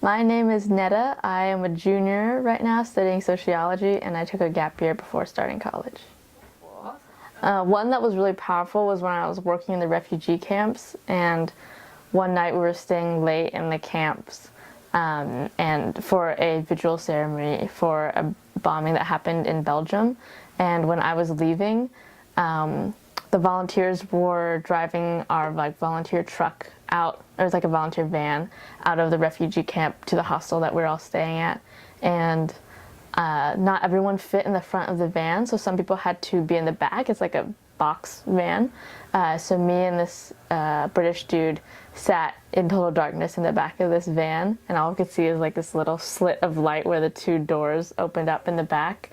My name is Netta. I am a junior right now studying sociology, and I took a gap year before starting college. One that was really powerful was when I was working in the refugee camps, and one night we were staying late in the camps and for a vigil ceremony for a bombing that happened in Belgium. And when I was leaving, the volunteers were driving our volunteer truck out. It was like a volunteer van out of the refugee camp to the hostel that we were all staying at, and not everyone fit in the front of the van, so some people had to be in the back. It's like a box van. So me and this British dude sat in total darkness in the back of this van, and all we could see is like this little slit of light where the two doors opened up in the back.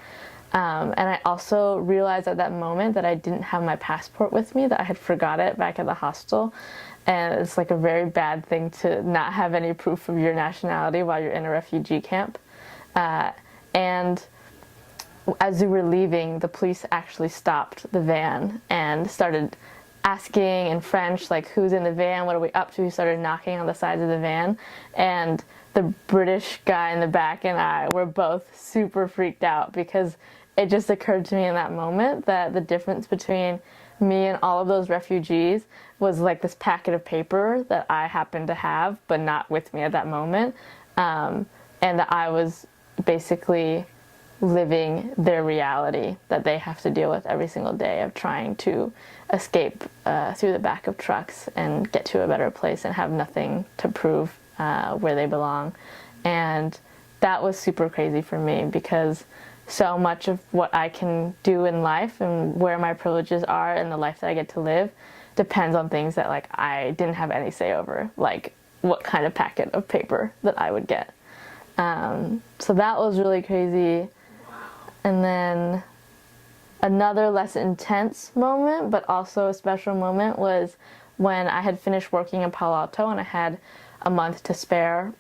And I also realized at that moment that I didn't have my passport with me, that I had forgot it back at the hostel. And it's like a very bad thing to not have any proof of your nationality while you're in a refugee camp. And as we were leaving, the police actually stopped the van and started asking in French, like, who's in the van, what are we up to? He started knocking on the sides of the van, and the British guy in the back and I were both super freaked out, because it just occurred to me in that moment that the difference between me and all of those refugees was like this packet of paper that I happened to have but not with me at that moment, and that I was basically living their reality that they have to deal with every single day of trying to escape through the back of trucks and get to a better place and have nothing to prove where they belong. And that was super crazy for me, because so much of what I can do in life and where my privileges are and the life that I get to live depends on things that like I didn't have any say over, like what kind of packet of paper that I would get. So that was really crazy. And then another less intense moment, but also a special moment, was when I had finished working in Palo Alto and I had a month to spare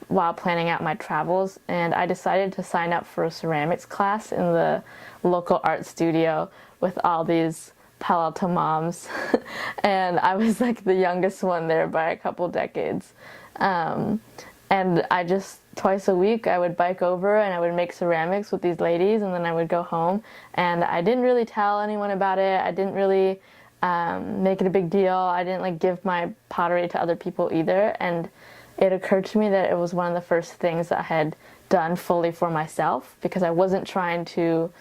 while planning out my travels, and I decided to sign up for a ceramics class in the local art studio with all these Palo Alto moms. And I was like the youngest one there by a couple decades. And I just, twice a week, I would bike over and I would make ceramics with these ladies, and then I would go home. And I didn't really tell anyone about it. I didn't really make it a big deal. I didn't like give my pottery to other people either. And it occurred to me that it was one of the first things that I had done fully for myself, because I wasn't trying to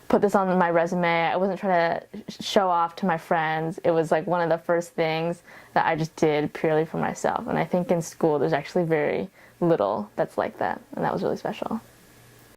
put this on my resume. I wasn't trying to show off to my friends. It was like one of the first things that I just did purely for myself. And I think in school there's actually very little that's like that, and that was really special.